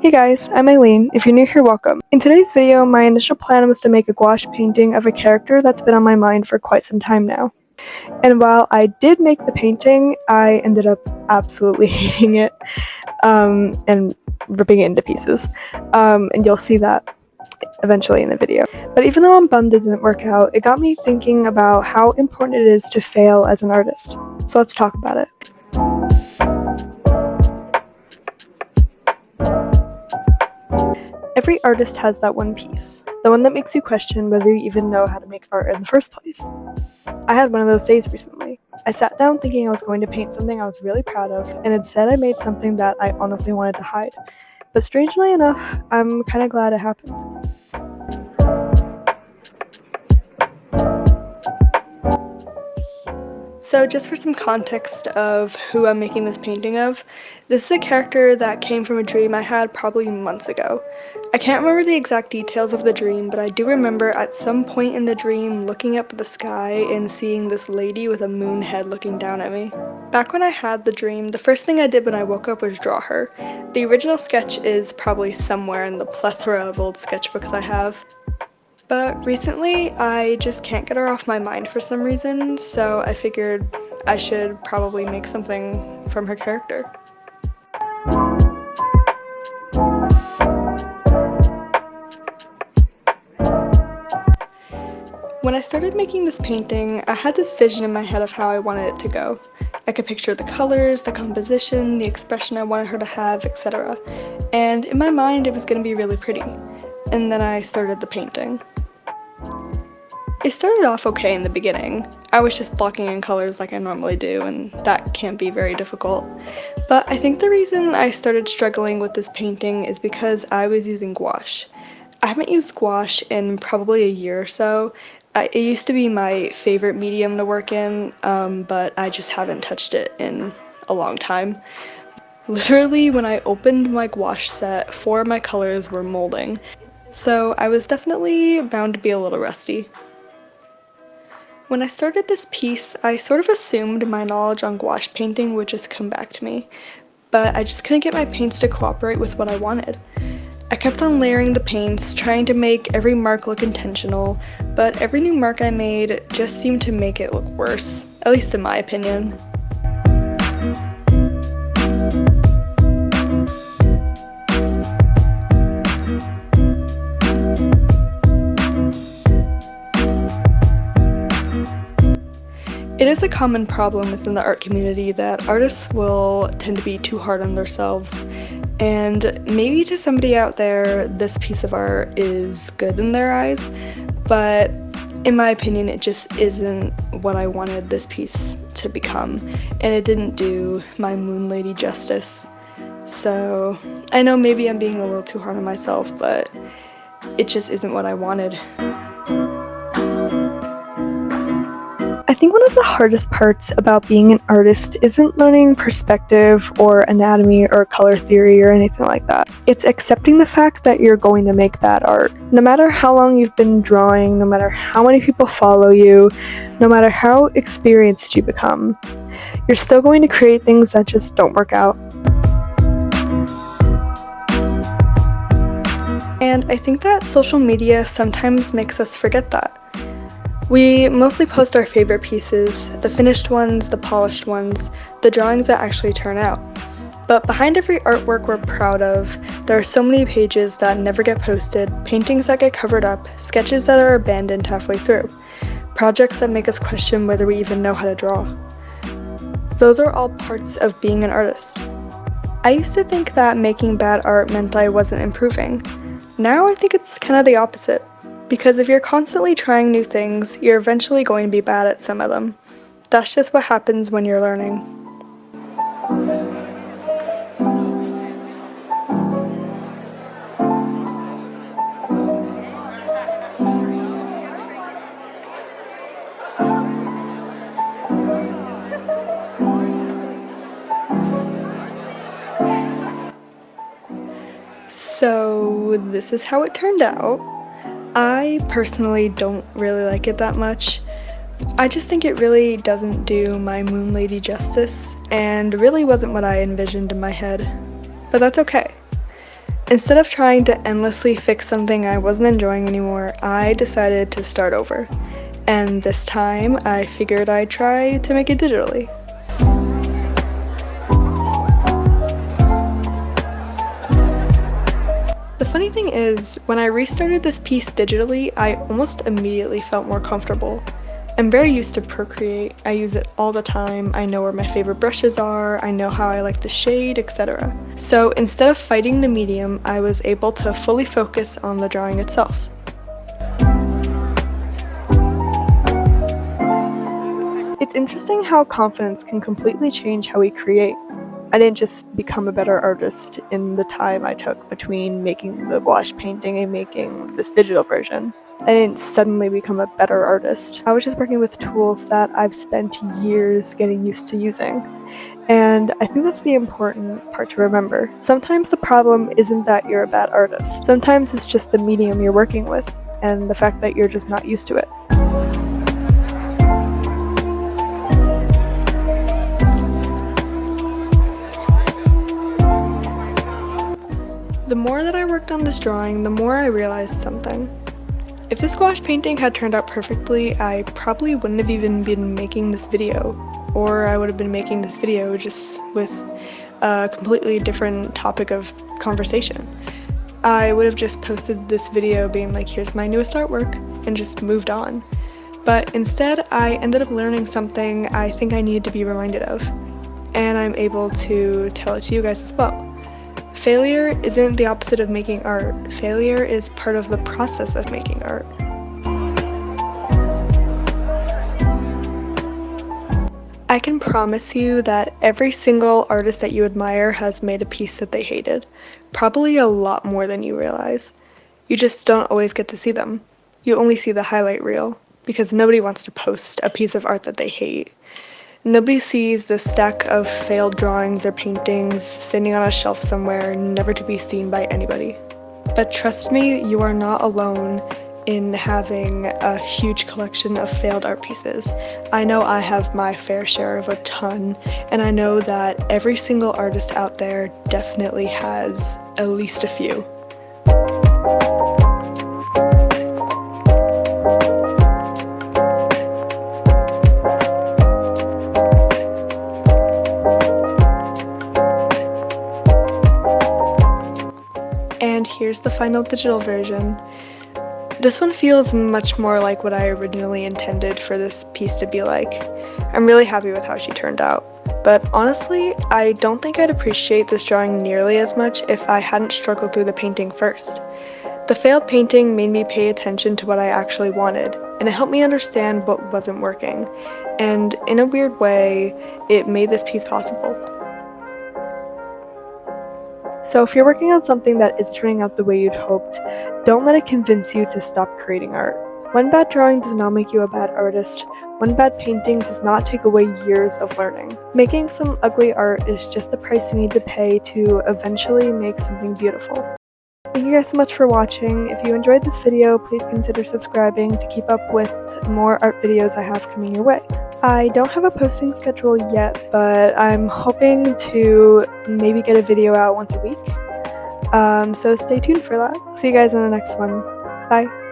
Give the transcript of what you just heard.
Hey guys, I'm Eileen. If you're new here, welcome. In today's video, my initial plan was to make a gouache painting of a character that's been on my mind for quite some time now. And while I did make the painting, I ended up absolutely hating it and ripping it into pieces. And you'll see that eventually in the video. But even though I'm bummed it didn't work out, it got me thinking about how important it is to fail as an artist. So let's talk about it. Every artist has that one piece, the one that makes you question whether you even know how to make art in the first place. I had one of those days recently. I sat down thinking I was going to paint something I was really proud of, and instead I made something that I honestly wanted to hide. But strangely enough, I'm kind of glad it happened. So just for some context of who I'm making this painting of, this is a character that came from a dream I had probably months ago. I can't remember the exact details of the dream, but I do remember at some point in the dream looking up at the sky and seeing this lady with a moon head looking down at me. Back when I had the dream, the first thing I did when I woke up was draw her. The original sketch is probably somewhere in the plethora of old sketchbooks I have. But recently, I just can't get her off my mind for some reason, so I figured I should probably make something from her character. When I started making this painting, I had this vision in my head of how I wanted it to go. I could picture the colors, the composition, the expression I wanted her to have, etc. And in my mind, it was going to be really pretty. And then I started the painting. It started off okay in the beginning. I was just blocking in colors like I normally do, and that can be very difficult. But I think the reason I started struggling with this painting is because I was using gouache. I haven't used gouache in probably a year or so. It used to be my favorite medium to work in, but I just haven't touched it in a long time. Literally, when I opened my gouache set, 4 of my colors were molding, so I was definitely bound to be a little rusty. When I started this piece, I sort of assumed my knowledge on gouache painting would just come back to me, but I just couldn't get my paints to cooperate with what I wanted. I kept on layering the paints, trying to make every mark look intentional, but every new mark I made just seemed to make it look worse, at least in my opinion. It is a common problem within the art community that artists will tend to be too hard on themselves, and maybe to somebody out there this piece of art is good in their eyes, but in my opinion it just isn't what I wanted this piece to become, and it didn't do my moon lady justice. So I know maybe I'm being a little too hard on myself, but it just isn't what I wanted. I think one of the hardest parts about being an artist isn't learning perspective or anatomy or color theory or anything like that. It's accepting the fact that you're going to make bad art. No matter how long you've been drawing, no matter how many people follow you, no matter how experienced you become, you're still going to create things that just don't work out. And I think that social media sometimes makes us forget that. We mostly post our favorite pieces, the finished ones, the polished ones, the drawings that actually turn out. But behind every artwork we're proud of, there are so many pages that never get posted, paintings that get covered up, sketches that are abandoned halfway through, projects that make us question whether we even know how to draw. Those are all parts of being an artist. I used to think that making bad art meant I wasn't improving. Now I think it's kind of the opposite. Because if you're constantly trying new things, you're eventually going to be bad at some of them. That's just what happens when you're learning. So this is how it turned out. I personally don't really like it that much. I just think it really doesn't do my moon lady justice, and really wasn't what I envisioned in my head. But that's okay. Instead of trying to endlessly fix something I wasn't enjoying anymore, I decided to start over. And this time, I figured I'd try to make it digitally. The funny thing is, when I restarted this piece digitally, I almost immediately felt more comfortable. I'm very used to Procreate, I use it all the time, I know where my favorite brushes are, I know how I like the shade, etc. So instead of fighting the medium, I was able to fully focus on the drawing itself. It's interesting how confidence can completely change how we create. I didn't just become a better artist in the time I took between making the gouache painting and making this digital version. I didn't suddenly become a better artist. I was just working with tools that I've spent years getting used to using. And I think that's the important part to remember. Sometimes the problem isn't that you're a bad artist. Sometimes it's just the medium you're working with and the fact that you're just not used to it. The more that I worked on this drawing, the more I realized something. If this gouache painting had turned out perfectly, I probably wouldn't have even been making this video, or I would have been making this video just with a completely different topic of conversation. I would have just posted this video being like, here's my newest artwork, and just moved on. But instead, I ended up learning something I think I needed to be reminded of, and I'm able to tell it to you guys as well. Failure isn't the opposite of making art. Failure is part of the process of making art. I can promise you that every single artist that you admire has made a piece that they hated. Probably a lot more than you realize. You just don't always get to see them. You only see the highlight reel, because nobody wants to post a piece of art that they hate. Nobody sees the stack of failed drawings or paintings sitting on a shelf somewhere, never to be seen by anybody. But trust me, you are not alone in having a huge collection of failed art pieces. I know I have my fair share of a ton, and I know that every single artist out there definitely has at least a few. And here's the final digital version. This one feels much more like what I originally intended for this piece to be like. I'm really happy with how she turned out. But honestly, I don't think I'd appreciate this drawing nearly as much if I hadn't struggled through the painting first. The failed painting made me pay attention to what I actually wanted, and it helped me understand what wasn't working. And in a weird way, it made this piece possible. So if you're working on something that is turning out the way you'd hoped, don't let it convince you to stop creating art. One bad drawing does not make you a bad artist. One bad painting does not take away years of learning. Making some ugly art is just the price you need to pay to eventually make something beautiful. Thank you guys so much for watching. If you enjoyed this video, please consider subscribing to keep up with more art videos I have coming your way. I don't have a posting schedule yet, but I'm hoping to maybe get a video out once a week. So stay tuned for that. See you guys in the next one. Bye.